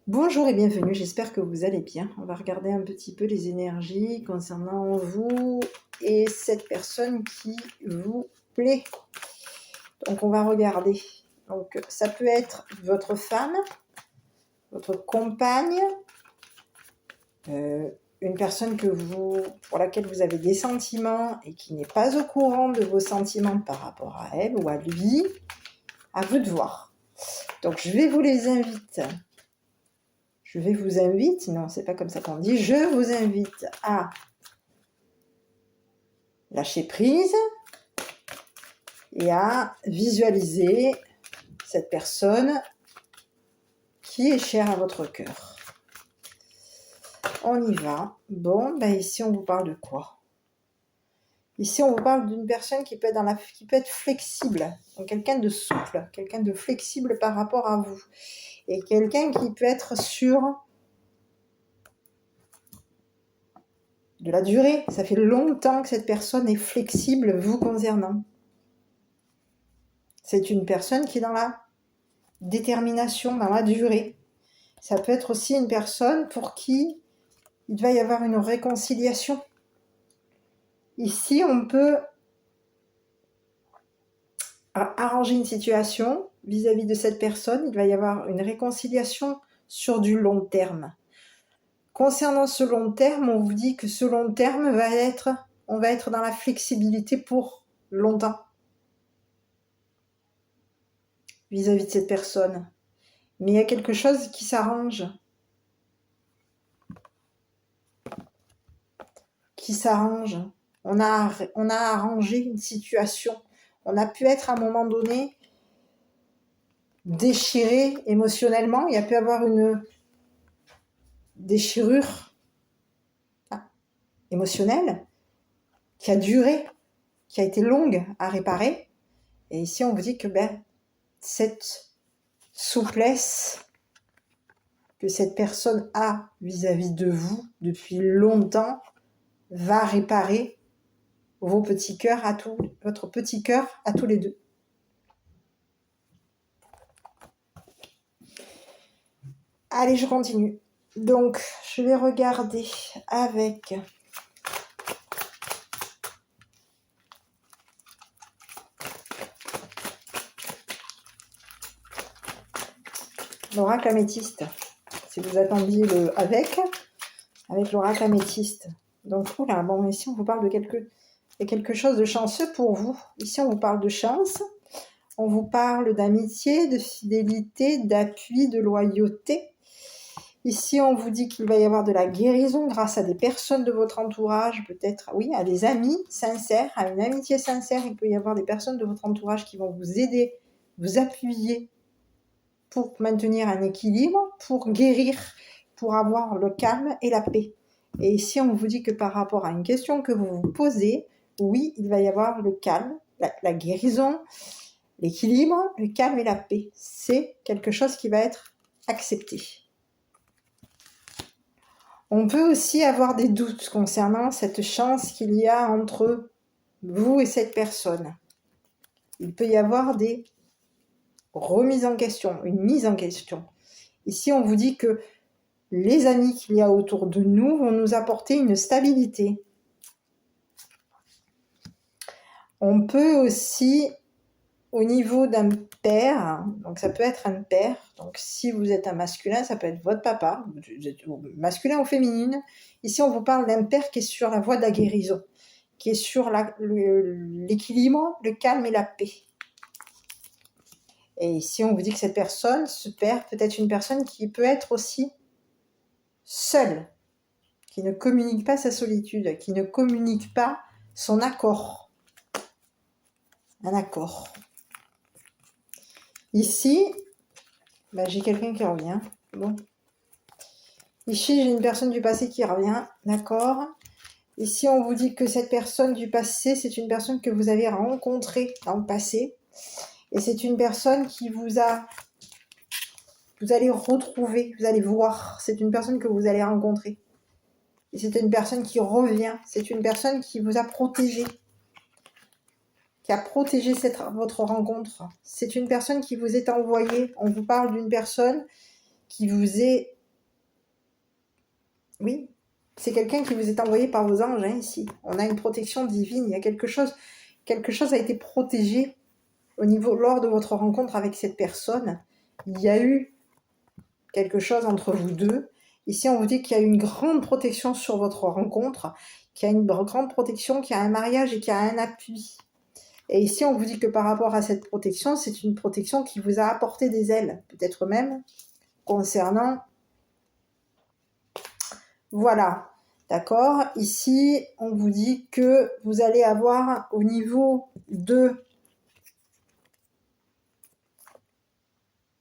Bonjour et bienvenue, j'espère que vous allez bien. On va regarder un petit peu les énergies concernant vous et cette personne qui vous plaît. Donc on va regarder. Donc ça peut être votre femme, votre compagne, une personne pour laquelle vous avez des sentiments et qui n'est pas au courant de vos sentiments par rapport à elle ou à lui. À vous de voir. Donc je vais vous les inviter. Non, c'est pas comme ça qu'on dit. Je vous invite à lâcher prise et à visualiser cette personne qui est chère à votre cœur. On y va. Bon, ici on vous parle de quoi? Ici on vous parle d'une personne qui peut être flexible, donc quelqu'un de souple, quelqu'un de flexible par rapport à vous, et quelqu'un qui peut être sur de la durée. Ça fait longtemps que cette personne est flexible vous concernant. C'est une personne qui est dans la détermination, dans la durée. Ça peut être aussi une personne pour qui il va y avoir une réconciliation. Ici, on peut arranger une situation vis-à-vis de cette personne. Il va y avoir une réconciliation sur du long terme. Concernant ce long terme, on vous dit que ce long terme on va être dans la flexibilité pour longtemps vis-à-vis de cette personne. Mais il y a quelque chose qui s'arrange. On a arrangé une situation. On a pu être à un moment donné déchiré émotionnellement. Il y a pu avoir une déchirure émotionnelle qui a duré, qui a été longue à réparer. Et ici, on vous dit que cette souplesse que cette personne a vis-à-vis de vous depuis longtemps va réparer votre petit cœur à tous les deux. Allez, je continue. Donc, je vais regarder avec l'oracle améthyste. Si vous attendiez avec l'oracle améthyste. Donc, ici on vous parle de quelque chose de chanceux pour vous. Ici on vous parle de chance, on vous parle d'amitié, de fidélité, d'appui, de loyauté. Ici on vous dit qu'il va y avoir de la guérison grâce à des personnes de votre entourage, peut-être, à des amis sincères, à une amitié sincère. Il peut y avoir des personnes de votre entourage qui vont vous aider, vous appuyer pour maintenir un équilibre, pour guérir, pour avoir le calme et la paix. Et ici, on vous dit que par rapport à une question que vous vous posez, oui, il va y avoir le calme, la guérison, l'équilibre, le calme et la paix. C'est quelque chose qui va être accepté. On peut aussi avoir des doutes concernant cette chance qu'il y a entre vous et cette personne. Il peut y avoir des remises en question, une mise en question. Ici, on vous dit que les amis qu'il y a autour de nous vont nous apporter une stabilité. On peut aussi, au niveau d'un père, donc ça peut être un père, donc si vous êtes un masculin, ça peut être votre papa, masculin ou féminine. Ici, on vous parle d'un père qui est sur la voie de la guérison, qui est sur l'équilibre, le calme et la paix. Et ici, on vous dit que cette personne, ce père, peut être une personne qui peut être aussi seule, qui ne communique pas sa solitude, qui ne communique pas son accord. Un accord. Ici, j'ai quelqu'un qui revient. Bon. Ici, j'ai une personne du passé qui revient. D'accord. Ici, on vous dit que cette personne du passé, c'est une personne que vous avez rencontrée dans le passé. Et c'est une personne qui vous allez retrouver, vous allez voir. C'est une personne que vous allez rencontrer. Et c'est une personne qui revient. C'est une personne qui vous a protégé. Qui a protégé votre rencontre. C'est une personne qui vous est envoyée. On vous parle d'une personne qui vous est... Oui, c'est quelqu'un qui vous est envoyé par vos anges, hein, ici. On a une protection divine, il y a quelque chose a été protégé lors de votre rencontre avec cette personne. Il y a eu quelque chose entre vous deux. Ici, on vous dit qu'il y a une grande protection sur votre rencontre, qu'il y a une grande protection, qu'il y a un mariage et qu'il y a un appui. Et ici, on vous dit que par rapport à cette protection, c'est une protection qui vous a apporté des ailes, peut-être même concernant... Voilà, d'accord. Ici, on vous dit que vous allez avoir au niveau de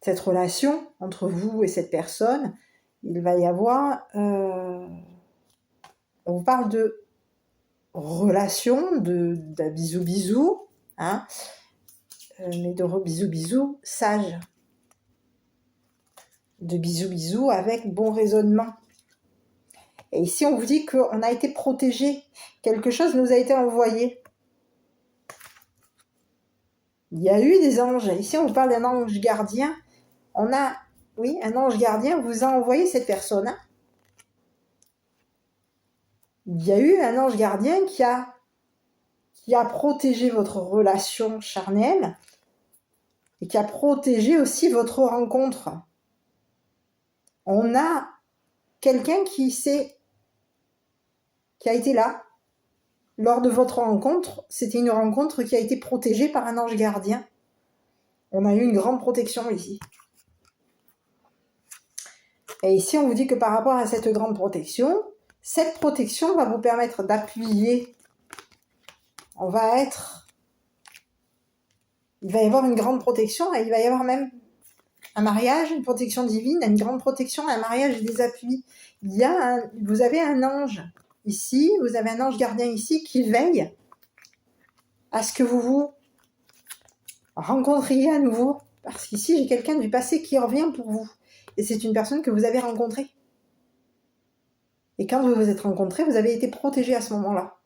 cette relation entre vous et cette personne, il va y avoir... on vous parle de relation, de bisou bisou, hein, mais de bisou bisou sage, de bisou bisou avec bon raisonnement. Et ici on vous dit qu'on a été protégé, quelque chose nous a été envoyé. Il y a eu des anges, ici on vous parle d'un ange gardien, oui, un ange gardien vous a envoyé cette personne, hein. Il y a eu un ange gardien qui a protégé votre relation charnelle et qui a protégé aussi votre rencontre. On a quelqu'un qui a été là lors de votre rencontre. C'était une rencontre qui a été protégée par un ange gardien. On a eu une grande protection ici. Et ici, on vous dit que par rapport à cette grande protection, cette protection va vous permettre d'appuyer. Il va y avoir une grande protection et il va y avoir même un mariage, une protection divine, une grande protection, un mariage et des appuis. Vous avez un ange ici, vous avez un ange gardien ici qui veille à ce que vous vous rencontriez à nouveau. Parce qu'ici, j'ai quelqu'un du passé qui revient pour vous. Et c'est une personne que vous avez rencontrée. Et quand vous vous êtes rencontrés, vous avez été protégés à ce moment-là.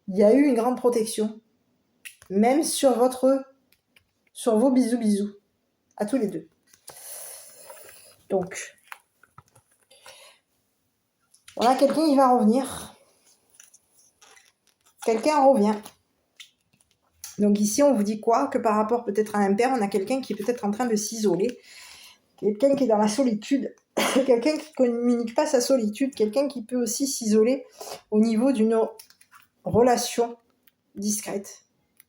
Il y a eu une grande protection. Même sur vos bisous bisous. À tous les deux. Donc, on a quelqu'un qui va revenir. Quelqu'un revient. Donc ici, on vous dit quoi? Que par rapport peut-être à un père, on a quelqu'un qui est peut-être en train de s'isoler. Quelqu'un qui est dans la solitude. Quelqu'un qui ne communique pas sa solitude. Quelqu'un qui peut aussi s'isoler au niveau d'une relation discrète.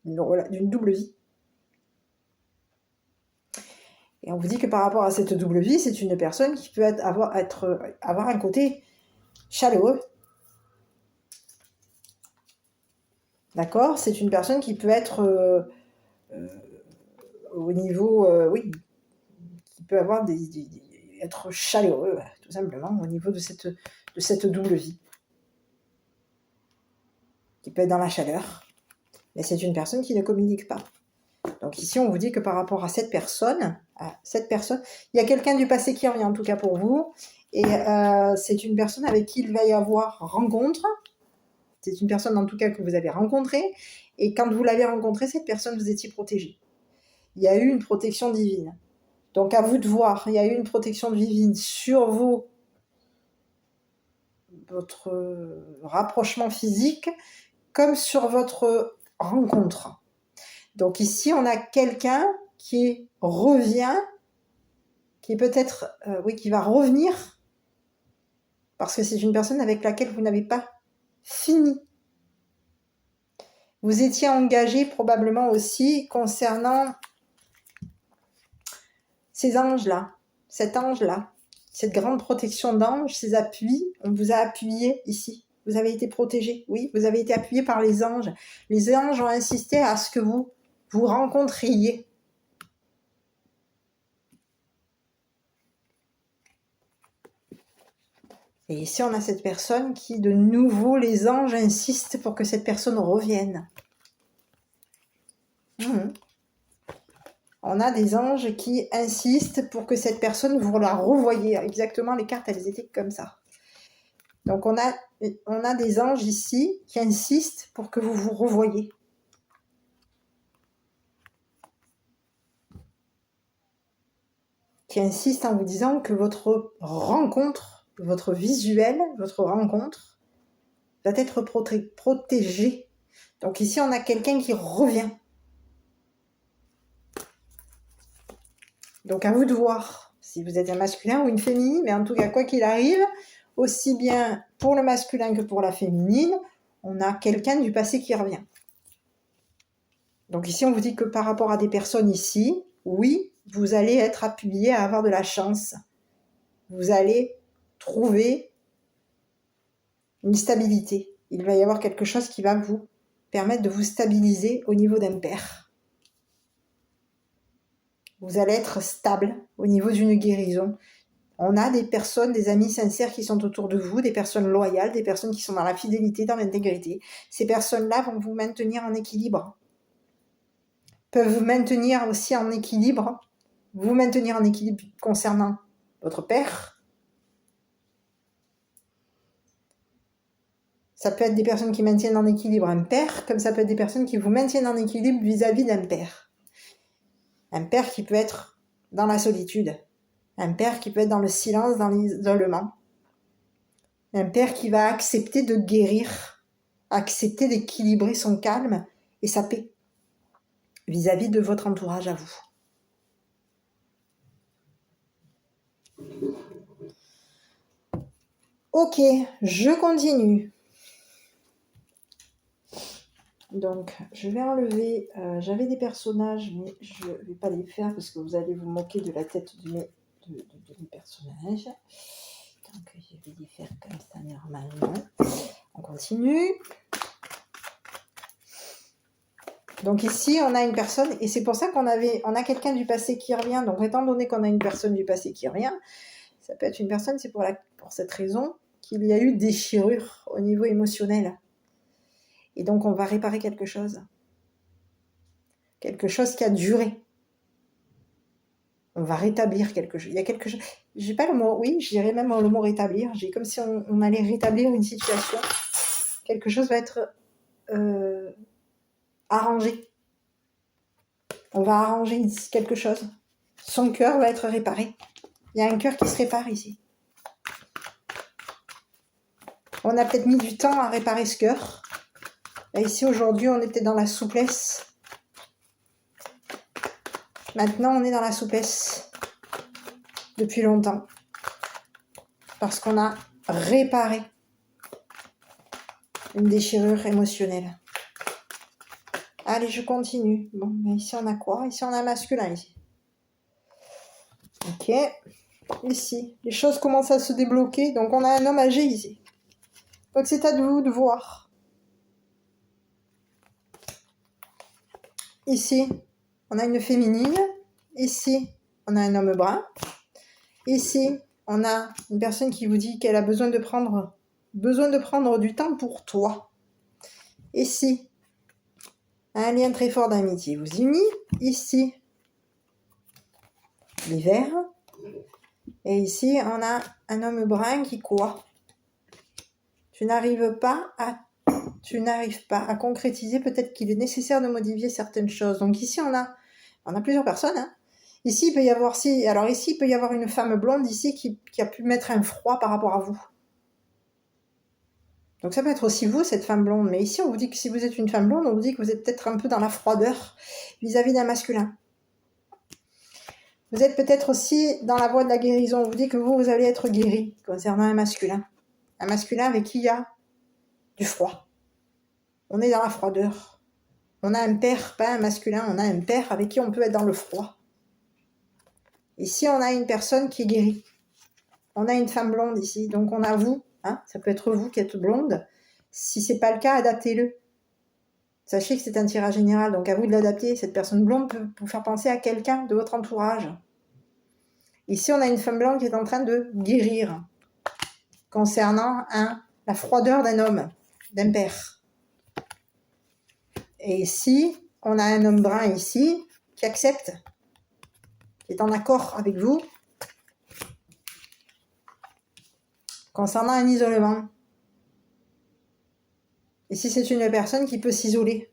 D'une double vie. Et on vous dit que par rapport à cette double vie, c'est une personne qui peut avoir un côté chaleureux. D'accord? C'est une personne qui peut être au niveau, oui, qui peut avoir être chaleureux, tout simplement, au niveau de cette double vie. Qui peut être dans la chaleur. Mais c'est une personne qui ne communique pas. Donc ici, on vous dit que par rapport à cette personne, il y a quelqu'un du passé qui revient, en tout cas pour vous. Et c'est une personne avec qui il va y avoir rencontre. C'est une personne, en tout cas, que vous avez rencontrée. Et quand vous l'avez rencontrée, cette personne, vous étiez protégée. Il y a eu une protection divine. Donc, à vous de voir, il y a eu une protection divine sur votre rapprochement physique, comme sur votre rencontre. Donc ici, on a quelqu'un qui revient, qui est peut-être, qui va revenir, parce que c'est une personne avec laquelle vous n'avez pas fini. Vous étiez engagé probablement aussi concernant ces anges-là, cet ange-là, cette grande protection d'ange, ces appuis, on vous a appuyé ici. Vous avez été protégé, oui, vous avez été appuyé par les anges. Les anges ont insisté à ce que vous rencontriez. Et ici, on a cette personne qui, de nouveau, les anges insistent pour que cette personne revienne. On a des anges qui insistent pour que cette personne, vous la revoyiez. Exactement, les cartes, elles étaient comme ça. Donc, on a des anges ici qui insistent pour que vous vous revoyiez. qui insiste en vous disant que votre rencontre, votre visuel, votre rencontre va être protégée. Donc ici, on a quelqu'un qui revient. Donc à vous de voir si vous êtes un masculin ou une féminine, mais en tout cas, quoi qu'il arrive, aussi bien pour le masculin que pour la féminine, on a quelqu'un du passé qui revient. Donc ici, on vous dit que par rapport à des personnes ici, oui, vous allez être appuyé à avoir de la chance. Vous allez trouver une stabilité. Il va y avoir quelque chose qui va vous permettre de vous stabiliser au niveau d'un père. Vous allez être stable au niveau d'une guérison. On a des personnes, des amis sincères qui sont autour de vous, des personnes loyales, des personnes qui sont dans la fidélité, dans l'intégrité. Ces personnes-là vont vous maintenir en équilibre. Peuvent vous maintenir aussi en équilibre, vous maintenir en équilibre concernant votre père. Ça peut être des personnes qui maintiennent en équilibre un père, comme ça peut être des personnes qui vous maintiennent en équilibre vis-à-vis d'un père. Un père qui peut être dans la solitude. Un père qui peut être dans le silence, dans l'isolement. Un père qui va accepter de guérir, accepter d'équilibrer son calme et sa paix vis-à-vis de votre entourage à vous. Ok, je continue. Donc, je vais enlever... j'avais des personnages, mais je ne vais pas les faire parce que vous allez vous moquer de la tête de mes personnages. Donc, je vais les faire comme ça normalement. On continue. Donc ici, on a une personne, et c'est pour ça qu'on a quelqu'un du passé qui revient. Donc, étant donné qu'on a une personne du passé qui revient, ça peut être une personne, c'est pour cette raison qu'il y a eu déchirure au niveau émotionnel. Et donc, on va réparer quelque chose. Quelque chose qui a duré. On va rétablir quelque chose. Il y a quelque chose... J'ai pas le mot, oui, je dirais même le mot rétablir. J'ai comme si on allait rétablir une situation. Quelque chose va être arrangé. On va arranger ici quelque chose. Son cœur va être réparé. Il y a un cœur qui se répare ici. On a peut-être mis du temps à réparer ce cœur. Et ici, aujourd'hui, on était dans la souplesse. Maintenant, on est dans la souplesse. Depuis longtemps. Parce qu'on a réparé une déchirure émotionnelle. Allez, je continue. Bon, mais ici, on a quoi? Ici, on a masculin, ici. Ok. Ici, les choses commencent à se débloquer. Donc, on a un homme âgé ici. Donc, c'est à vous de voir. Ici, on a une féminine. Ici, on a un homme brun. Ici, on a une personne qui vous dit qu'elle a besoin de prendre du temps pour toi. Ici, un lien très fort d'amitié vous unit. Ici, l'hiver. Et ici, on a un homme brun qui quoi? Tu n'arrives pas à concrétiser. Peut-être qu'il est nécessaire de modifier certaines choses. Donc ici, on a plusieurs personnes. Hein. Ici, il peut y avoir une femme blonde ici qui a pu mettre un froid par rapport à vous. Donc ça peut être aussi vous, cette femme blonde. Mais ici, on vous dit que si vous êtes une femme blonde, on vous dit que vous êtes peut-être un peu dans la froideur vis-à-vis d'un masculin. Vous êtes peut-être aussi dans la voie de la guérison. On vous dit que vous allez être guéri concernant un masculin. Un masculin avec qui il y a du froid. On est dans la froideur. On a un père, pas un masculin, on a un père avec qui on peut être dans le froid. Ici, on a une personne qui est guérie. On a une femme blonde ici, donc on a vous. Hein, ça peut être vous qui êtes blonde. Si c'est pas le cas, adaptez-le. Sachez que c'est un tirage général, donc à vous de l'adapter. Cette personne blonde peut vous faire penser à quelqu'un de votre entourage. Ici, on a une femme blonde qui est en train de guérir concernant la froideur d'un homme, d'un père. Et ici, on a un homme brun ici qui accepte, qui est en accord avec vous concernant un isolement. Ici, c'est une personne qui peut s'isoler,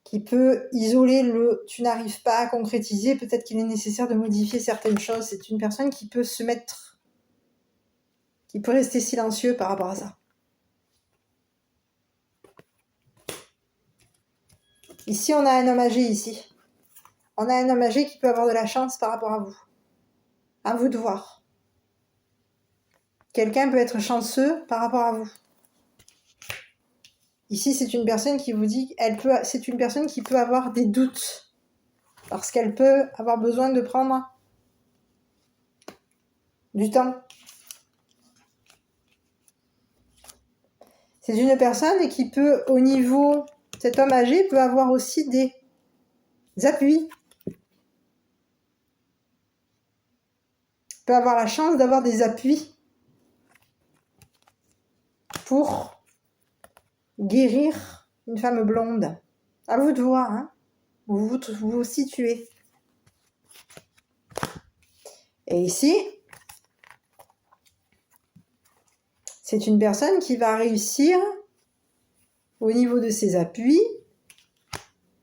qui peut isoler le « tu n'arrives pas à concrétiser », peut-être qu'il est nécessaire de modifier certaines choses. C'est une personne qui peut qui peut rester silencieux par rapport à ça. Ici, on a un homme âgé ici. On a un homme âgé qui peut avoir de la chance par rapport à vous. À vous de voir. Quelqu'un peut être chanceux par rapport à vous. Ici, c'est une personne qui vous dit, c'est une personne qui peut avoir des doutes. Parce qu'elle peut avoir besoin de prendre du temps. C'est une personne qui peut, au niveau, cet homme âgé peut avoir aussi des appuis. Peut avoir la chance d'avoir des appuis pour guérir une femme blonde. À vous de voir, hein. Vous vous situez. Et ici, c'est une personne qui va réussir, au niveau de ses appuis,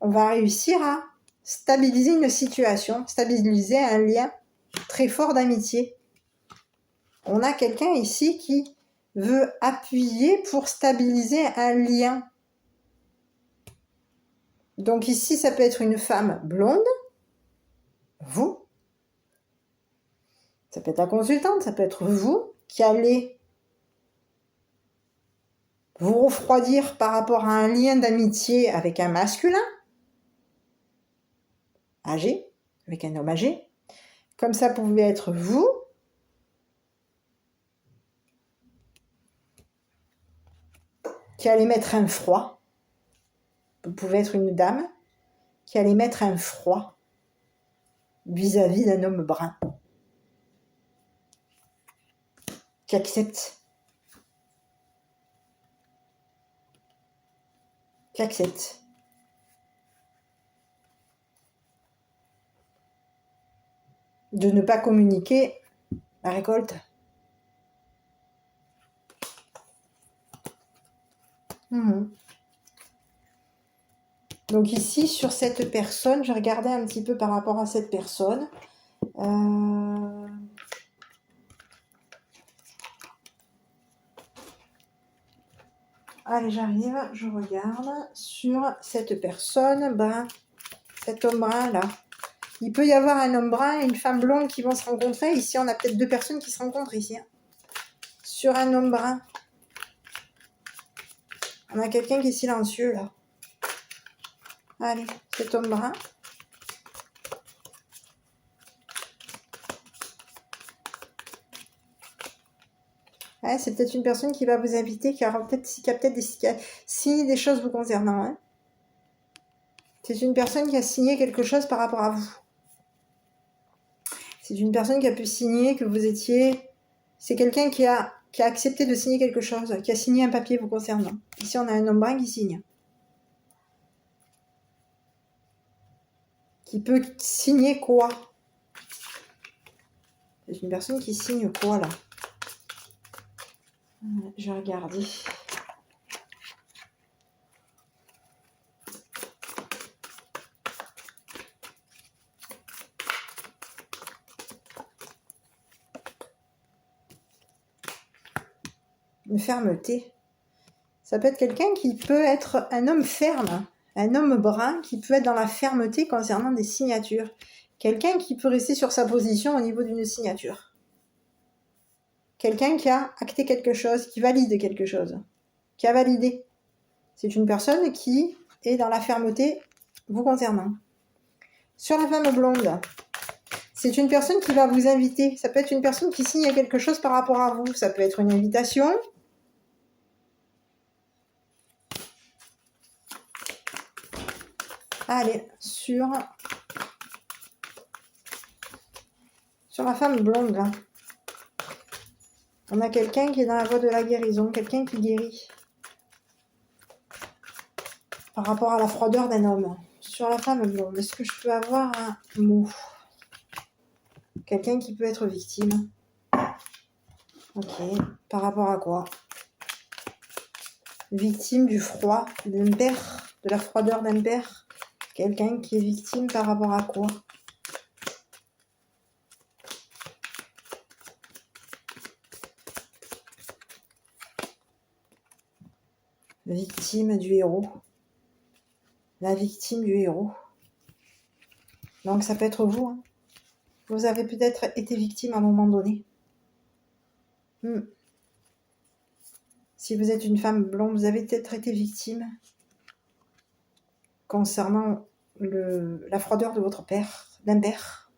on va réussir à stabiliser une situation, stabiliser un lien très fort d'amitié. On a quelqu'un ici qui veut appuyer pour stabiliser un lien. Donc ici, ça peut être une femme blonde, vous. Ça peut être la consultante, ça peut être vous qui allez vous refroidir par rapport à un lien d'amitié avec un masculin âgé, avec un homme âgé. Comme ça pouvait être vous. Qui allait mettre un froid. Vous pouvez être une dame qui allait mettre un froid vis-à-vis d'un homme brun. Qui accepte. Qui accepte. De ne pas communiquer la récolte. Donc ici, sur cette personne, je regardais un petit peu par rapport à cette personne. Allez, j'arrive, je regarde sur cette personne, cet homme brun là. Il peut y avoir un homme brun et une femme blonde qui vont se rencontrer. Ici, on a peut-être deux personnes qui se rencontrent ici. Hein. Sur un homme brun. On a quelqu'un qui est silencieux là. Allez, cet homme brun. Ouais, c'est peut-être une personne qui va vous inviter, qui a peut-être signé des choses vous concernant. Hein. C'est une personne qui a signé quelque chose par rapport à vous. C'est une personne qui a pu signer que vous étiez... C'est quelqu'un qui a accepté de signer quelque chose, qui a signé un papier vous concernant. Ici, on a un homme brun qui signe. Qui peut signer quoi? C'est une personne qui signe quoi, là? Je vais regarder. Une fermeté. Ça peut être quelqu'un qui peut être un homme ferme, un homme brun qui peut être dans la fermeté concernant des signatures. Quelqu'un qui peut rester sur sa position au niveau d'une signature. Quelqu'un qui a acté quelque chose, qui valide quelque chose, qui a validé. C'est une personne qui est dans la fermeté vous concernant. Sur la femme blonde, c'est une personne qui va vous inviter. Ça peut être une personne qui signe quelque chose par rapport à vous. Ça peut être une invitation. Allez, sur la femme blonde, là. On a quelqu'un qui est dans la voie de la guérison, quelqu'un qui guérit. Par rapport à la froideur d'un homme. Sur la femme blonde, est-ce que je peux avoir un mot? Quelqu'un qui peut être victime. Ok, par rapport à quoi? Victime du froid d'un père, de la froideur d'un père. Quelqu'un qui est victime par rapport à quoi? Victime du héros. La victime du héros. Donc ça peut être vous. Hein. Vous avez peut-être été victime à un moment donné. Si vous êtes une femme blonde, vous avez peut-être été victime concernant la froideur de votre père, d'un père.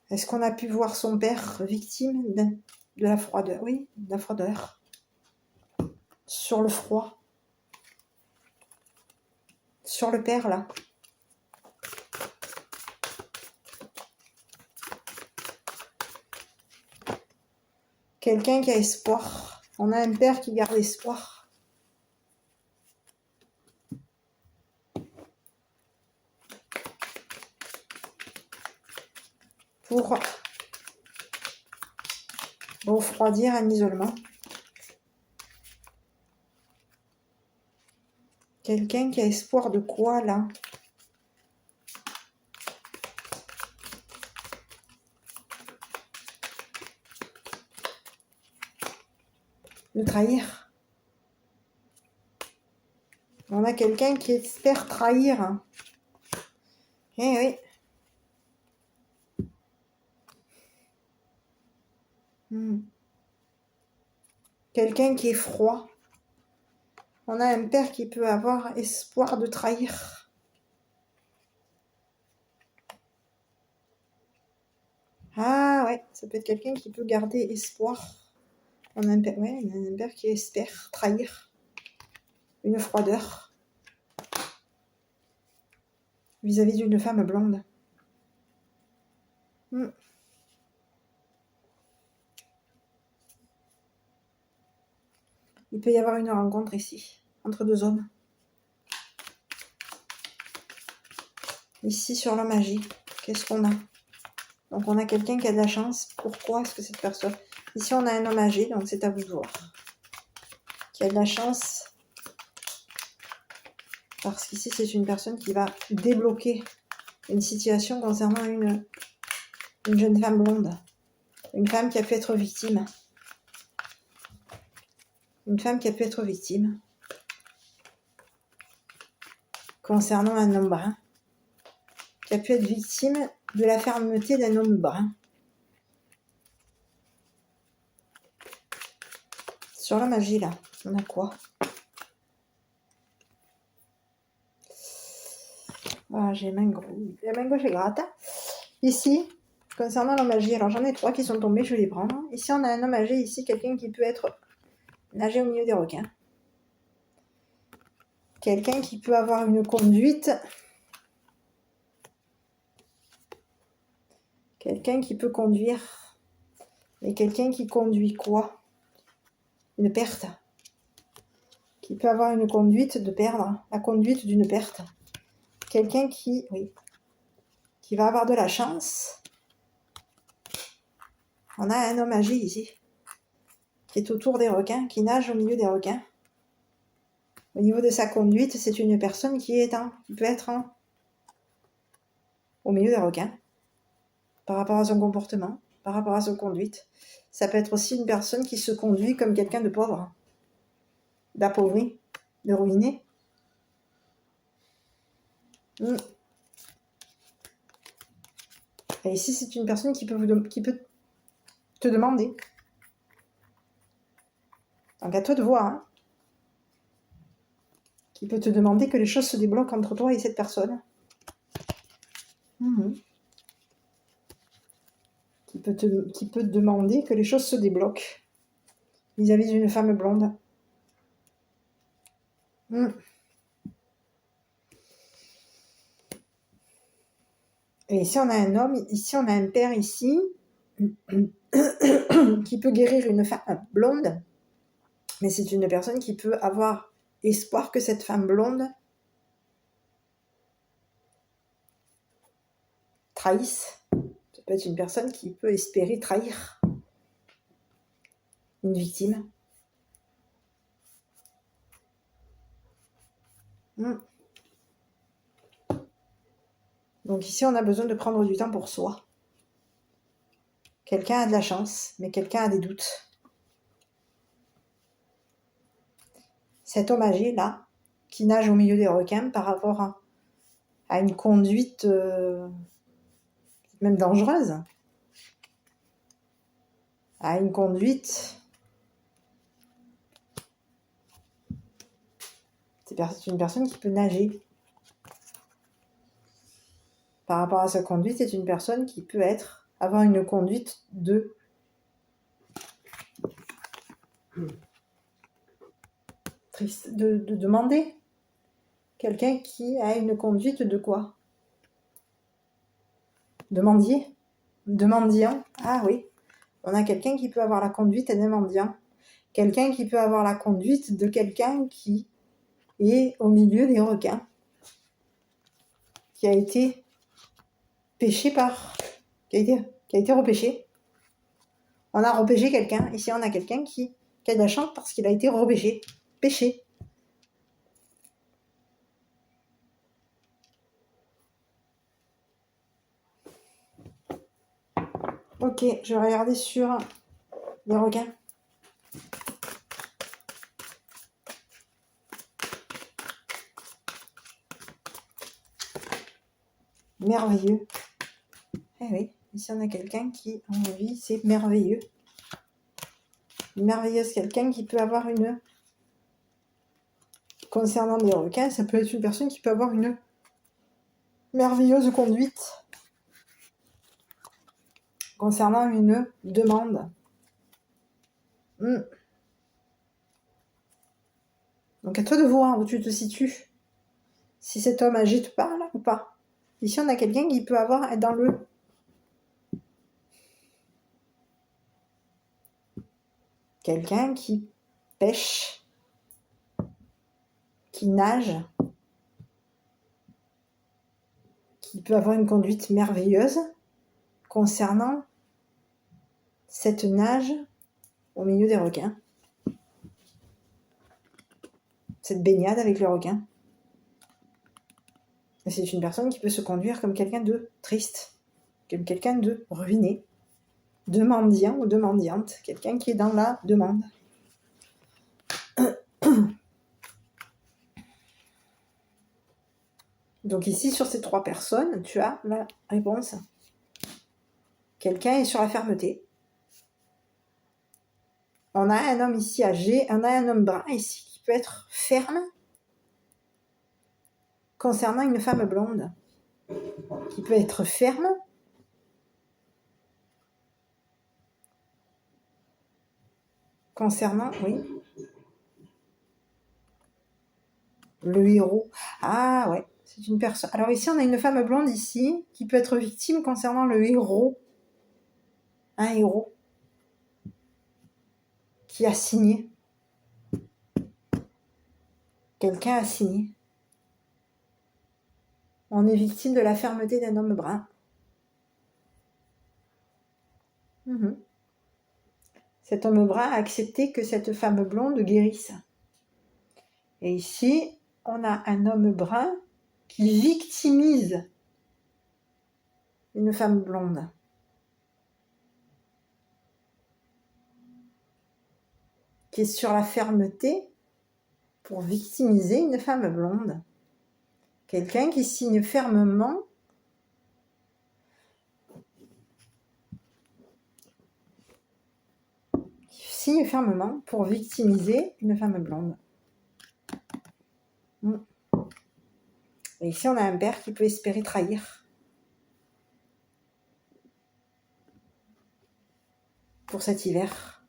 Est-ce qu'on a pu voir son père victime de la froideur? Oui, de la froideur. Sur le froid. Sur le père, là. Quelqu'un qui a espoir. On a un père qui garde espoir. Pour refroidir un isolement. Quelqu'un qui a espoir de quoi, là? De trahir. On a quelqu'un qui espère trahir. Eh oui. Quelqu'un qui est froid. On a un père qui peut avoir espoir de trahir. Ah ouais, ça peut être quelqu'un qui peut garder espoir. On a un père, ouais, on a un père qui espère trahir. Une froideur. Vis-à-vis d'une femme blonde. Il peut y avoir une rencontre ici, entre deux hommes. Ici, sur la magie, qu'est-ce qu'on a? Donc, on a quelqu'un qui a de la chance. Pourquoi est-ce que cette personne... Ici, on a un homme âgé, donc c'est à vous de voir. Qui a de la chance. Parce qu'ici, c'est une personne qui va débloquer une situation concernant une jeune femme blonde. Une femme qui a pu être victime. Une femme qui a pu être victime. Concernant un homme brun. Qui a pu être victime de la fermeté d'un homme brun. Sur la magie, là, on a quoi? Ah, j'ai main gauche. La main gauche est gratte. Ici, concernant la magie, alors j'en ai 3 qui sont tombés, je vais les prendre. Ici, on a un homme âgé, ici, quelqu'un qui peut être nager au milieu des requins. Quelqu'un qui peut avoir une conduite. Quelqu'un qui peut conduire. Et quelqu'un qui conduit quoi? Une perte. Qui peut avoir une conduite de perdre. La conduite d'une perte. Quelqu'un qui, oui, qui va avoir de la chance. On a un homme âgé ici. Qui est autour des requins, qui nage au milieu des requins. Au niveau de sa conduite, c'est une personne qui peut être au milieu des requins. Par rapport à son comportement, par rapport à sa conduite. Ça peut être aussi une personne qui se conduit comme quelqu'un de pauvre, d'appauvri, de ruiné. Et ici, c'est une personne qui peut te demander. Donc à toi de voir. Hein, qui peut te demander que les choses se débloquent entre toi et cette personne. Qui peut te demander que les choses se débloquent vis-à-vis d'une femme blonde. Et ici, on a un homme, ici, on a un père ici, qui peut guérir une femme blonde, mais c'est une personne qui peut avoir espoir que cette femme blonde trahisse. Ça peut être une personne qui peut espérer trahir. une victime. Donc ici, on a besoin de prendre du temps pour soi. Quelqu'un a de la chance, mais quelqu'un a des doutes. Cet homme âgé, là, qui nage au milieu des requins par rapport à une conduite même dangereuse, à une conduite... C'est une personne qui peut nager. Par rapport à sa conduite, c'est une personne qui peut avoir une conduite de demander. Quelqu'un qui a une conduite de quoi? De mendier. De mendiant. Ah oui. On a quelqu'un qui peut avoir la conduite d'un mendiant. Quelqu'un qui peut avoir la conduite de quelqu'un qui est au milieu des requins. Qui a été pêché qui a été repêché. On a repêché quelqu'un. Ici, on a quelqu'un qui a de la chance parce qu'il a été repêché. Pêché. Ok, je vais regarder sur les requins. Merveilleux. Eh oui, ici on a quelqu'un qui en vie, c'est merveilleux. Merveilleuse, quelqu'un qui peut avoir une... Concernant les requins, ça peut être une personne qui peut avoir une merveilleuse conduite. Concernant une demande. Donc à toi de voir où tu te situes. Si cet homme âgé te parle ou pas. Ici on a quelqu'un qui peut être dans le... Quelqu'un qui pêche, qui nage, qui peut avoir une conduite merveilleuse concernant cette nage au milieu des requins. Cette baignade avec les requins. Et c'est une personne qui peut se conduire comme quelqu'un de triste, comme quelqu'un de ruiné, de mendiant ou de mendiante, quelqu'un qui est dans la demande. Donc ici, sur ces trois personnes, tu as la réponse. Quelqu'un est sur la fermeté. On a un homme ici âgé, on a un homme brun ici qui peut être ferme concernant une femme blonde. Qui peut être ferme concernant, oui, le héros. Ah ouais, c'est une personne. Alors ici, on a une femme blonde ici qui peut être victime concernant le héros. Un héros qui a signé. Quelqu'un a signé. On est victime de la fermeté d'un homme brun. Cet homme brun a accepté que cette femme blonde guérisse. Et ici, on a un homme brun qui victimise une femme blonde. Qui est sur la fermeté pour victimiser une femme blonde. Quelqu'un qui signe fermement pour victimiser une femme blonde. Et ici, on a un père qui peut espérer trahir pour cet hiver.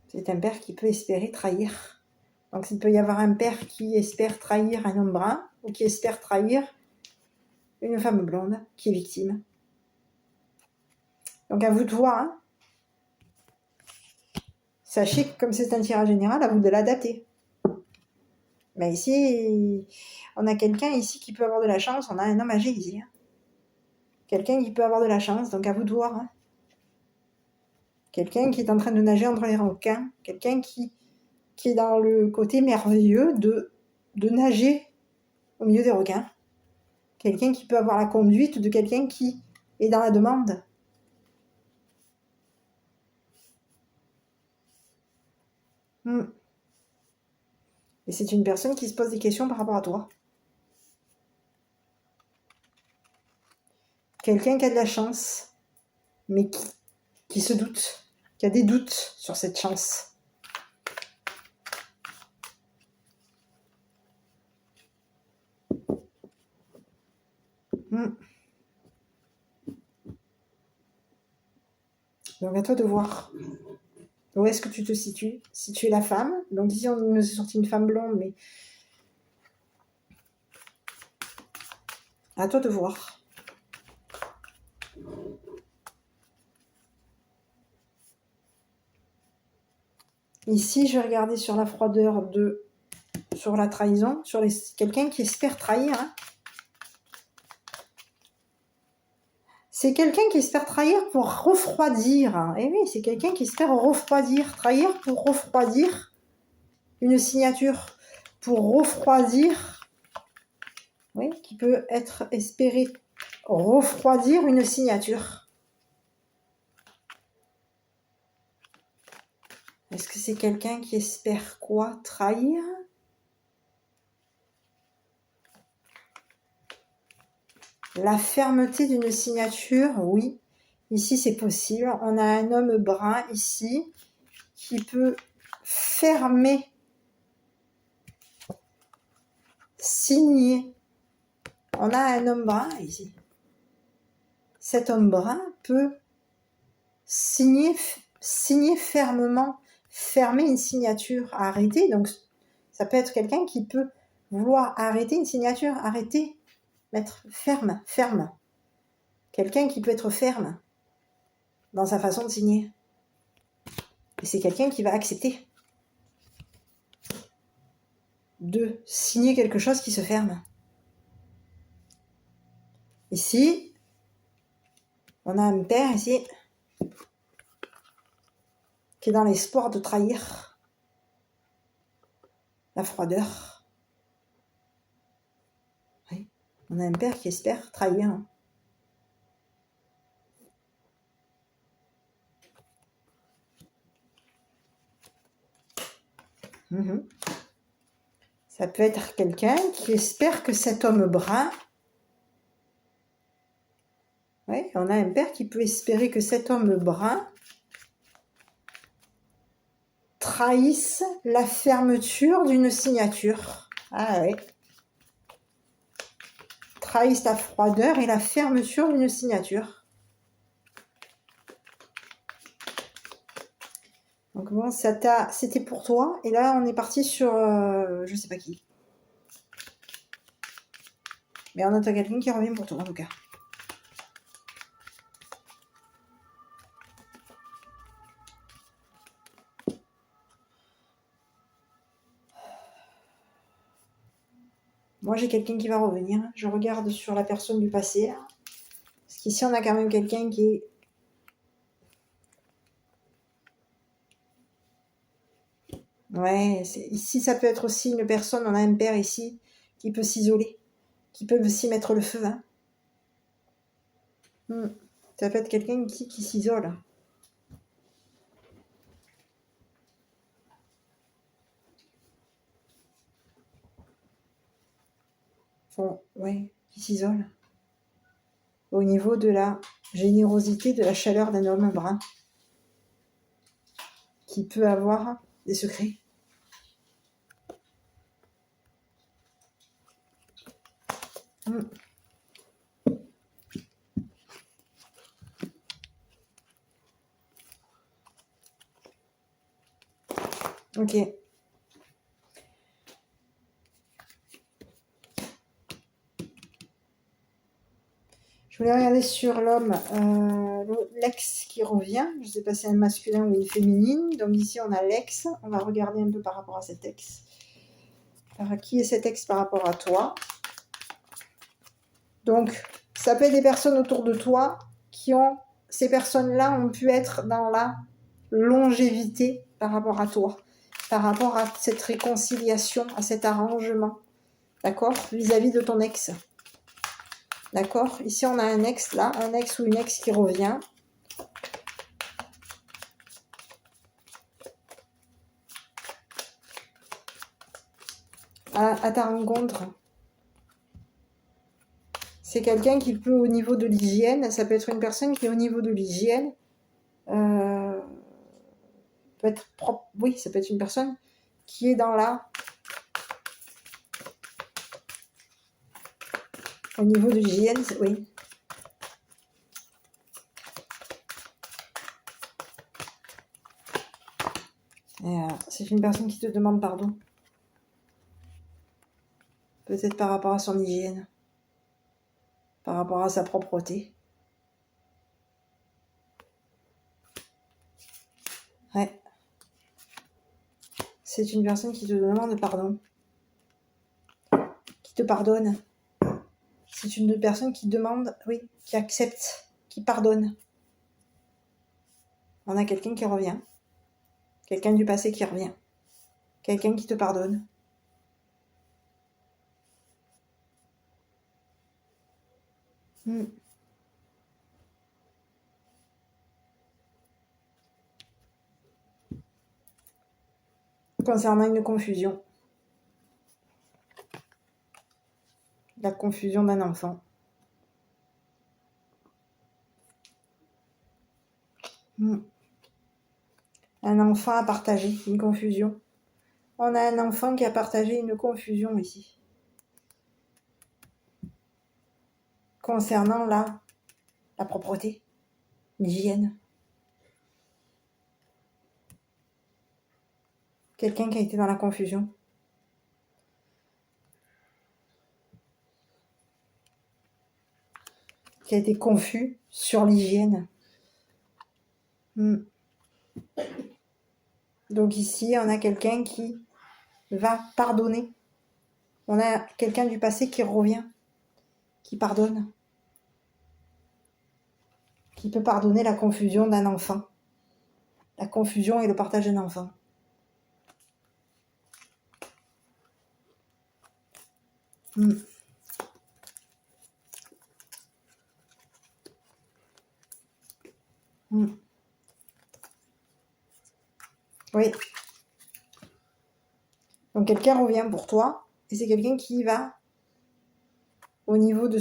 C'est un père qui peut espérer trahir. Donc, il peut y avoir un père qui espère trahir un homme brun ou qui espère trahir une femme blonde qui est victime. Donc, à vous de voir. Hein. Sachez que comme c'est un tirage général, à vous de l'adapter. Mais ici, on a quelqu'un ici qui peut avoir de la chance. On a un homme âgé ici. Hein. Quelqu'un qui peut avoir de la chance, donc à vous de voir. Hein. Quelqu'un qui est en train de nager entre les requins. Quelqu'un qui est dans le côté merveilleux de nager au milieu des requins. Quelqu'un qui peut avoir la conduite de quelqu'un qui est dans la demande. Et c'est une personne qui se pose des questions par rapport à toi. Quelqu'un qui a de la chance, mais qui se doute, qui a des doutes sur cette chance. Donc à toi de voir. Où est-ce que tu te situes? Si tu es la femme, donc ici on nous a sorti une femme blonde, mais à toi de voir. Ici, je vais regarder sur la froideur sur la trahison, sur quelqu'un qui espère trahir. Hein. C'est quelqu'un qui espère trahir pour refroidir. Et oui, c'est quelqu'un qui espère refroidir. Trahir pour refroidir une signature. Pour refroidir. Oui, qui peut être espéré refroidir une signature. Est-ce que c'est quelqu'un qui espère quoi? Trahir? La fermeté d'une signature, oui. Ici, c'est possible. On a un homme brun ici qui peut fermer, signer. On a un homme brun ici. Cet homme brun peut signer fermement, fermer une signature, arrêter. Donc, ça peut être quelqu'un qui peut vouloir arrêter une signature, arrêter, mettre ferme. Quelqu'un qui peut être ferme dans sa façon de signer. Et c'est quelqu'un qui va accepter de signer quelque chose qui se ferme. Ici, on a un père ici qui est dans l'espoir de trahir la froideur. Oui. On a un père qui espère trahir. Hein. Ça peut être quelqu'un qui espère que cet homme brun... Oui, on a un père qui peut espérer que cet homme brun trahisse la fermeture d'une signature. Ah oui. Trahisse la froideur et la fermeture d'une signature. Donc bon, c'était pour toi. Et là, on est parti sur je sais pas qui. Mais on attend quelqu'un qui revient pour toi, en tout cas. Moi, j'ai quelqu'un qui va revenir. Je regarde sur la personne du passé. Parce qu'ici, on a quand même quelqu'un qui est... Ouais, ici, ça peut être aussi une personne, on a un père ici, qui peut s'isoler, qui peut aussi mettre le feu. Hein. Ça peut être quelqu'un qui s'isole. Bon, ouais, qui s'isole. Au niveau de la générosité, de la chaleur d'un homme brun, qui peut avoir des secrets. Ok. Je voulais regarder sur l'homme, l'ex qui revient. Je ne sais pas si c'est un masculin ou une féminine. Donc ici, on a l'ex. On va regarder un peu par rapport à cet ex. Alors, qui est cet ex par rapport à toi? Donc, Ça peut être des personnes autour de toi qui ont... Ces personnes-là ont pu être dans la longévité par rapport à toi, par rapport à cette réconciliation, à cet arrangement, d'accord, vis-à-vis de ton ex. D'accord? Ici, on a un ex là, un ex ou une ex qui revient. À ta rencontre. C'est quelqu'un qui peut, au niveau de l'hygiène, ça peut être une personne qui, au niveau de l'hygiène, peut être propre. Oui, ça peut être une personne qui est dans la... Au niveau de l'hygiène, oui. C'est une personne qui te demande pardon. Peut-être par rapport à son hygiène. Par rapport à sa propreté. Ouais. C'est une personne qui te demande pardon. Qui te pardonne. C'est une personne qui demande, oui, qui accepte, qui pardonne. On a quelqu'un qui revient. Quelqu'un du passé qui revient. Quelqu'un qui te pardonne. Concernant une confusion. La confusion d'un enfant. Un enfant a partagé une confusion. On a un enfant qui a partagé une confusion ici. Concernant la propreté, l'hygiène. Quelqu'un qui a été dans la confusion. Qui a été confus sur l'hygiène. Donc ici, on a quelqu'un qui va pardonner. On a quelqu'un du passé qui revient, qui pardonne. Qui peut pardonner la confusion d'un enfant. La confusion et le partage d'un enfant. Oui. Donc quelqu'un revient pour toi, et c'est quelqu'un qui va, au niveau de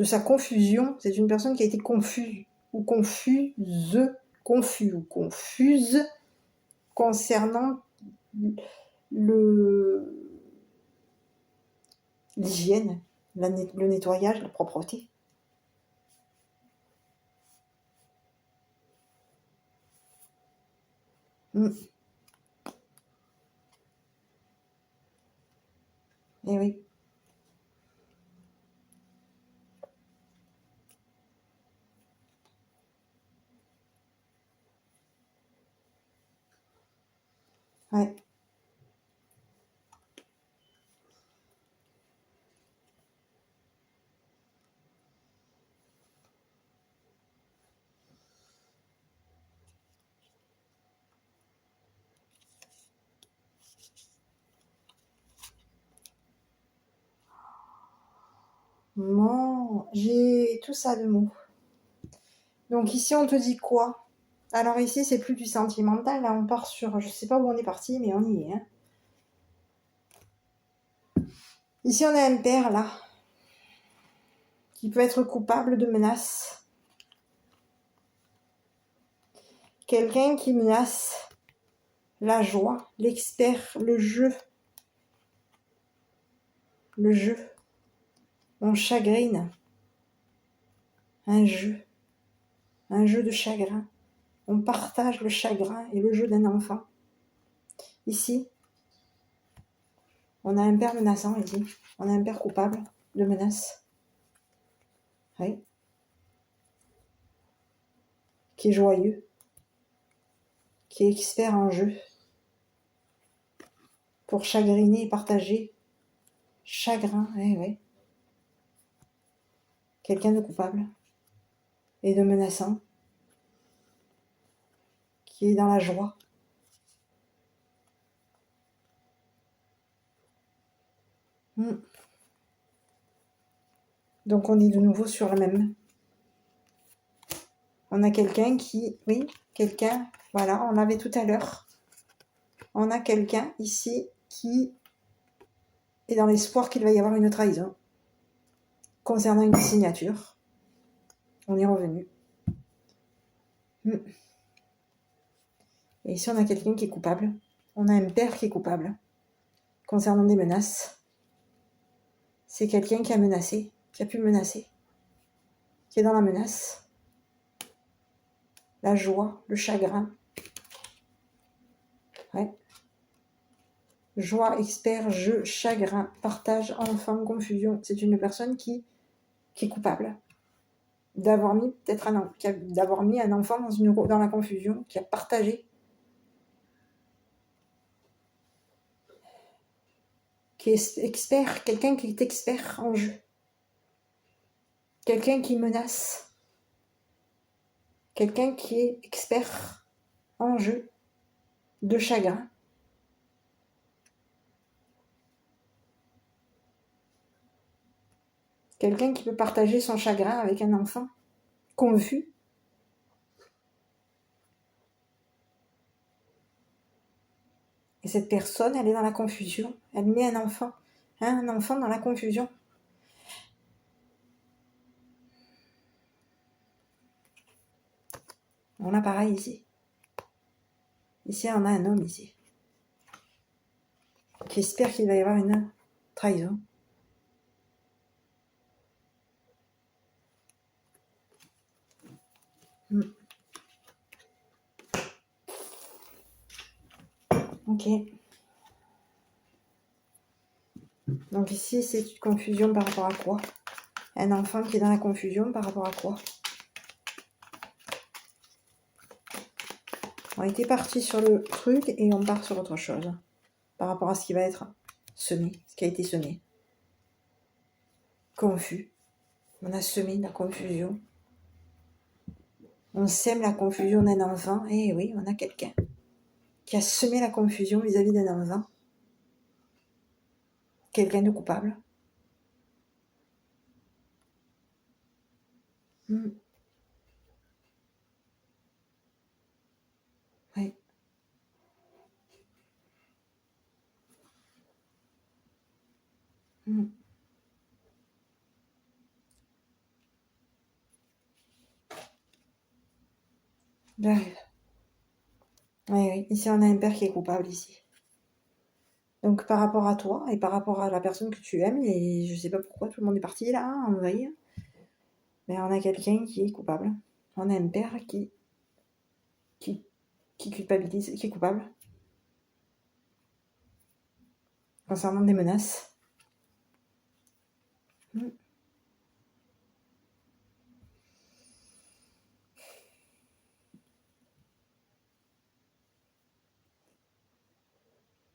sa confusion, c'est une personne qui a été confuse, ou confuse concernant l'hygiène, le nettoyage, la propreté. Eh oui. Ouais. Bon, j'ai tout ça de mots. Donc ici, on te dit quoi? Alors ici, c'est plus du sentimental. Là, on part sur... Je sais pas où on est parti, mais on y est. Ici, on a un père, là, qui peut être coupable de menaces. Quelqu'un qui menace la joie, l'expert, le jeu. Le jeu. On chagrine. Un jeu de chagrin. On partage le chagrin et le jeu d'un enfant. Ici, on a un père menaçant, ici. On a un père coupable de menaces. Oui. Qui est joyeux. Qui est expert en jeu. Pour chagriner et partager chagrin, ouais. Quelqu'un de coupable et de menaçant, qui est dans la joie. Donc on est de nouveau sur le même. On a quelqu'un qui, voilà, on l'avait tout à l'heure. On a quelqu'un ici qui est dans l'espoir qu'il va y avoir une trahison concernant une signature. On est revenu. Et ici on a quelqu'un qui est coupable. On a un père qui est coupable concernant des menaces. C'est quelqu'un qui a menacé, qui a pu menacer, qui est dans la menace. La joie, le chagrin. Ouais. Joie, expert, jeu, chagrin, partage, enfant, confusion. C'est une personne qui est coupable d'avoir mis d'avoir mis un enfant dans la confusion, qui a partagé, qui est expert, quelqu'un qui est expert en jeu, quelqu'un qui menace, quelqu'un qui est expert en jeu de chagrin. Quelqu'un qui peut partager son chagrin avec un enfant confus. Et cette personne, elle est dans la confusion. Elle met un enfant dans la confusion. On a pareil ici. Ici, on a un homme ici qui espère qu'il va y avoir une trahison. Ok. Donc ici, c'est une confusion par rapport à quoi? Un enfant qui est dans la confusion par rapport à quoi? On était parti sur le truc et on part sur autre chose. Par rapport à ce qui va être semé, ce qui a été semé. Confus. On a semé la confusion. On sème la confusion d'un enfant. Et oui, on a quelqu'un qui a semé la confusion vis-à-vis d'un enfant. Quelqu'un de coupable. Oui. J'arrive. Oui. Ici, on a un père qui est coupable ici. Donc, par rapport à toi et par rapport à la personne que tu aimes, et je sais pas pourquoi tout le monde est parti là, envahi. Mais on a quelqu'un qui est coupable. On a un père qui culpabilise, qui est coupable. Concernant des menaces.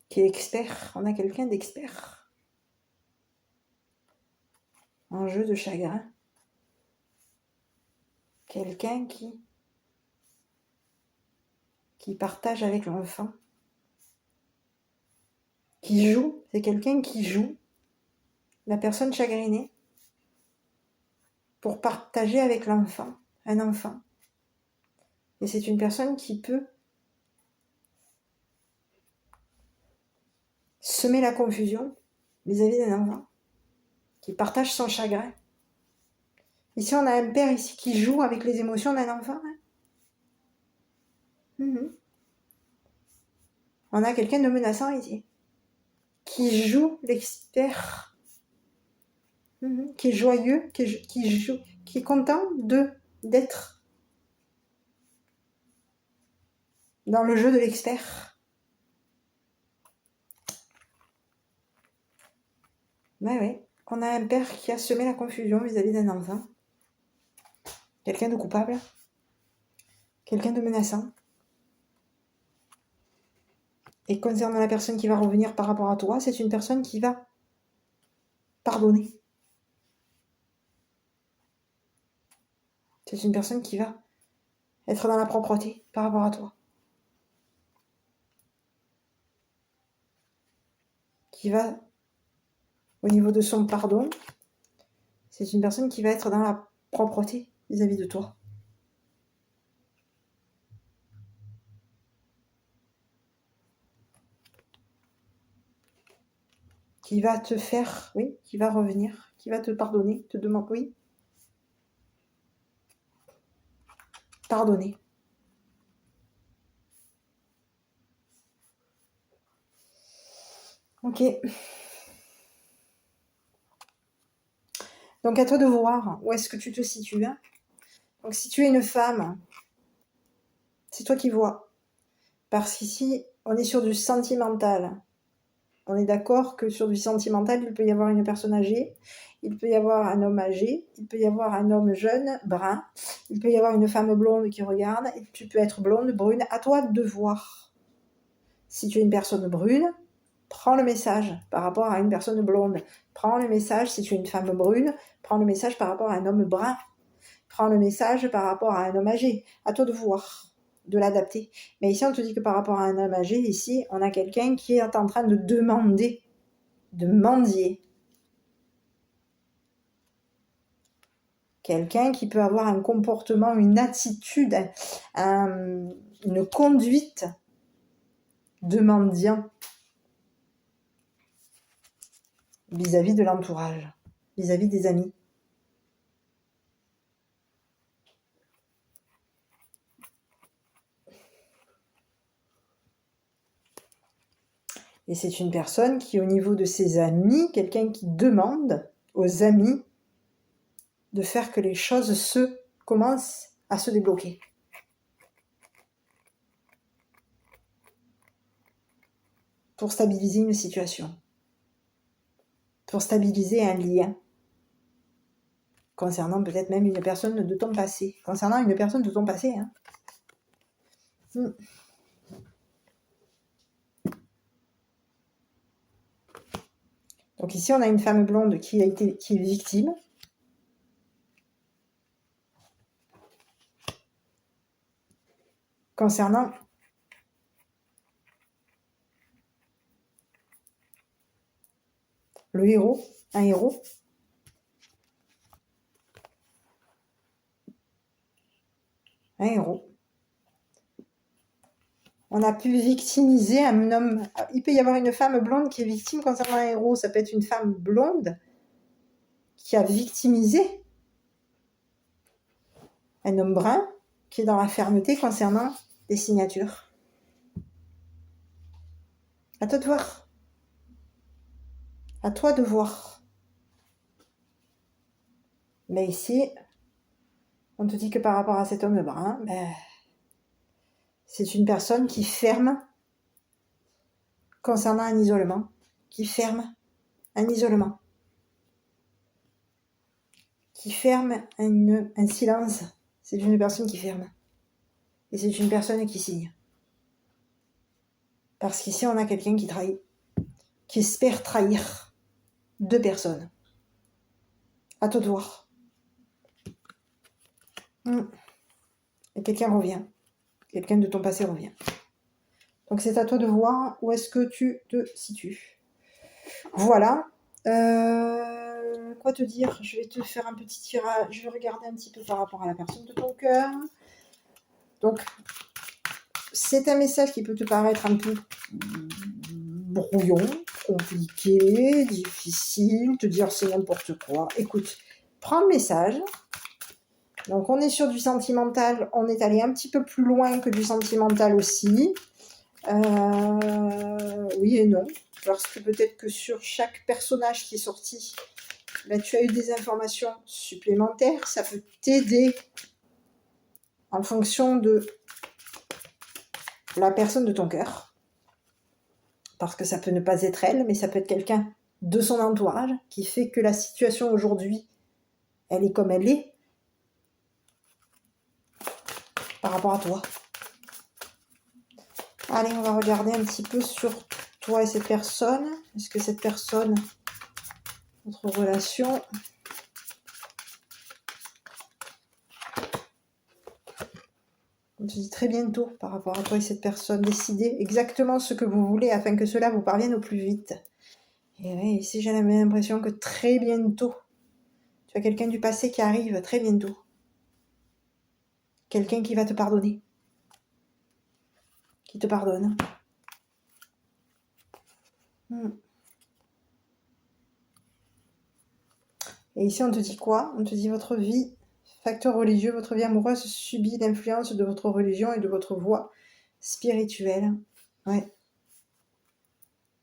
Qui est expert. On a quelqu'un d'expert en jeu de chagrin. Quelqu'un qui partage avec l'enfant. Qui joue. C'est quelqu'un qui joue la personne chagrinée pour partager avec l'enfant. Un enfant. Et c'est une personne qui peut semer la confusion vis-à-vis d'un enfant. Qui partage son chagrin. Ici, on a un père ici qui joue avec les émotions d'un enfant. On a quelqu'un de menaçant ici. Qui joue l'expert. Qui est joyeux, qui est content d'être dans le jeu de l'expert. Ouais. On a un père qui a semé la confusion vis-à-vis d'un enfant. Quelqu'un de coupable. Quelqu'un de menaçant. Et concernant la personne qui va revenir par rapport à toi, c'est une personne qui va pardonner. C'est une personne qui va être dans la propreté par rapport à toi. Qui va, au niveau de son pardon, c'est une personne qui va être dans la propreté vis-à-vis de toi. Qui va te faire, oui, qui va revenir, qui va te pardonner, te demander, oui, pardonner. Ok. Donc à toi de voir où est-ce que tu te situes. Hein. Donc si tu es une femme, c'est toi qui vois. Parce qu'ici, on est sur du sentimental. On est d'accord que sur du sentimental, il peut y avoir une personne âgée, il peut y avoir un homme âgé, il peut y avoir un homme jeune, brun, il peut y avoir une femme blonde qui regarde, et tu peux être blonde, brune, à toi de voir. Si tu es une personne brune, prends le message par rapport à une personne blonde. Prends le message si tu es une femme brune, prends le message par rapport à un homme brun. Prends le message par rapport à un homme âgé. À toi de voir, de l'adapter. Mais ici, on te dit que par rapport à un homme âgé, ici, on a quelqu'un qui est en train de demander, de mendier. Quelqu'un qui peut avoir un comportement, une attitude, une conduite de mendiant vis-à-vis de l'entourage, vis-à-vis des amis. Et c'est une personne qui, au niveau de ses amis, quelqu'un qui demande aux amis de faire que les choses commencent à se débloquer. Pour stabiliser une situation. Pour stabiliser un lien. Concernant peut-être même une personne de ton passé. Concernant une personne de ton passé. Hein. Donc ici, on a une femme blonde qui est victime. Concernant le héros, un héros. Un héros. On a pu victimiser un homme. Il peut y avoir une femme blonde qui est victime concernant un héros. Ça peut être une femme blonde qui a victimisé un homme brun qui est dans la fermeté concernant les signatures. À toi de voir. À toi de voir. Mais ici, on te dit que par rapport à cet homme brun, c'est une personne qui ferme concernant un isolement. Qui ferme un isolement. Qui ferme un silence. C'est une personne qui ferme. Et c'est une personne qui signe. Parce qu'ici, on a quelqu'un qui trahit. Qui espère trahir deux personnes. À toi de voir. Et quelqu'un revient. Quelqu'un de ton passé revient. Donc c'est à toi de voir où est-ce que tu te situes. Voilà. Quoi te dire? Je vais te faire un petit tirage. Je vais regarder un petit peu par rapport à la personne de ton cœur. Donc, c'est un message qui peut te paraître un peu brouillon, compliqué, difficile, te dire c'est n'importe quoi. Écoute, prends le message. Donc, on est sur du sentimental. On est allé un petit peu plus loin que du sentimental aussi. Oui et non. Parce que peut-être que sur chaque personnage qui est sorti, tu as eu des informations supplémentaires. Ça peut t'aider en fonction de la personne de ton cœur. Parce que ça peut ne pas être elle, mais ça peut être quelqu'un de son entourage qui fait que la situation aujourd'hui, elle est comme elle est par rapport à toi. Allez, on va regarder un petit peu sur toi et cette personne. Est-ce que cette personne votre relation. On te dit très bientôt par rapport à toi et cette personne. Décidez exactement ce que vous voulez afin que cela vous parvienne au plus vite. Et oui, ici j'ai l'impression que très bientôt, tu as quelqu'un du passé qui arrive très bientôt. Quelqu'un qui va te pardonner. Qui te pardonne. Et ici on te dit quoi? On te dit votre vie, facteur religieux, votre vie amoureuse subit l'influence de votre religion et de votre voie spirituelle. Ouais.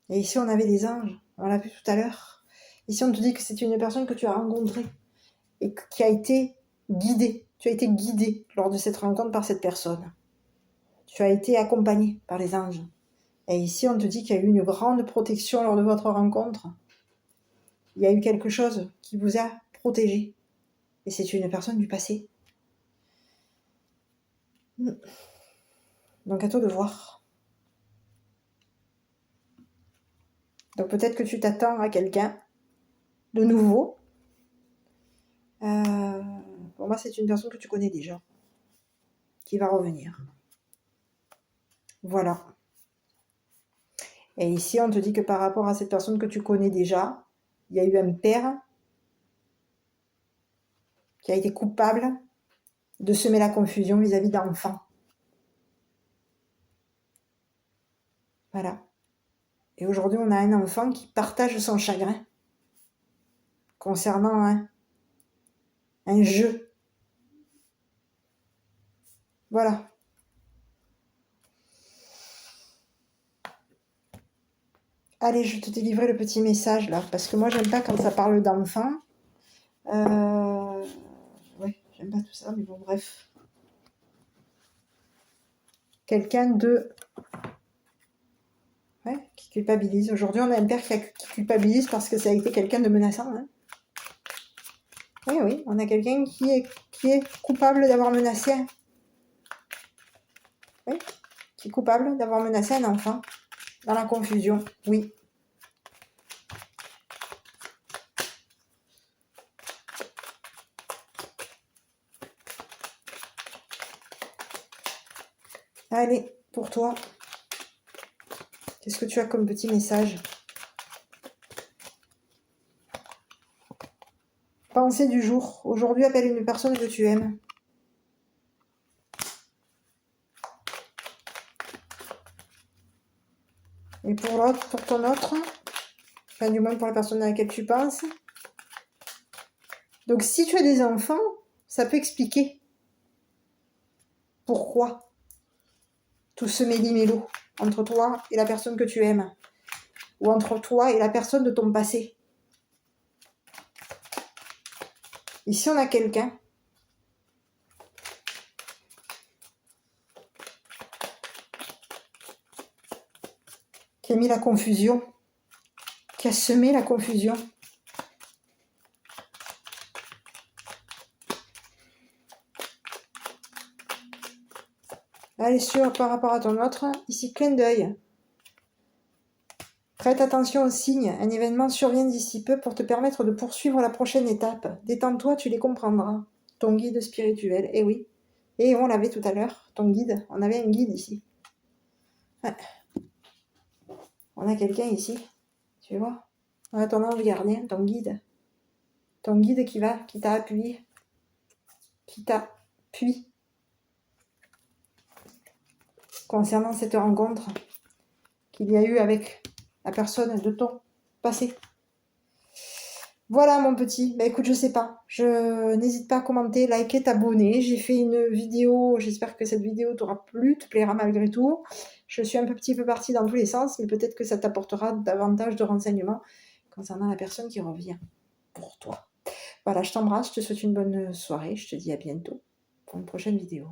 Et ici on avait des anges, on l'a vu tout à l'heure. Ici on te dit que c'est une personne que tu as rencontrée et qui a été guidée. Tu as été guidé lors de cette rencontre par cette personne. Tu as été accompagné par les anges. Et ici on te dit qu'il y a eu une grande protection lors de votre rencontre. Il y a eu quelque chose qui vous a protégé. Et c'est une personne du passé. Donc à toi de voir. Donc peut-être que tu t'attends à quelqu'un de nouveau. Pour moi, c'est une personne que tu connais déjà. Qui va revenir. Voilà. Et ici, on te dit que par rapport à cette personne que tu connais déjà, il y a eu un père qui a été coupable de semer la confusion vis-à-vis d'enfants. Voilà. Et aujourd'hui, on a un enfant qui partage son chagrin concernant un jeu. Voilà. Allez, je te délivrer le petit message là, parce que moi, j'aime pas quand ça parle d'enfants. Ouais, j'aime pas tout ça, mais bon, bref. Quelqu'un de... Ouais, qui culpabilise. Aujourd'hui, on a un père qui culpabilise parce que ça a été quelqu'un de menaçant. Hein. Oui, on a quelqu'un qui est coupable d'avoir menacé. Oui, qui est coupable d'avoir menacé un enfant. Dans la confusion, oui. Allez, pour toi, qu'est-ce que tu as comme petit message? Pensée du jour. Aujourd'hui, appelle une personne que tu aimes. Et pour l'autre, pour ton autre, enfin du moins pour la personne à laquelle tu penses. Donc si tu as des enfants, ça peut expliquer pourquoi tout ce méli-mélo entre toi et la personne que tu aimes. Ou entre toi et la personne de ton passé. Ici, on a quelqu'un qui a mis la confusion, qui a semé la confusion. Allez, par rapport à ton autre, ici, clin d'œil. Prête attention aux signes, un événement survient d'ici peu pour te permettre de poursuivre la prochaine étape. Détends-toi, tu les comprendras. Ton guide spirituel, eh oui. Et on l'avait tout à l'heure, ton guide. On avait un guide ici. Ouais. On a quelqu'un ici, tu vois. On a ton ange gardien, ton guide. Ton guide qui t'a appuyé. Qui t'appuie. Concernant cette rencontre qu'il y a eu avec la personne de ton passé. Voilà mon petit, bah écoute, je sais pas, n'hésite pas à commenter, liker, t'abonner, j'ai fait une vidéo, j'espère que cette vidéo t'aura plu, te plaira malgré tout, je suis un petit peu partie dans tous les sens, mais peut-être que ça t'apportera davantage de renseignements concernant la personne qui revient pour toi. Voilà, je t'embrasse, je te souhaite une bonne soirée, je te dis à bientôt pour une prochaine vidéo.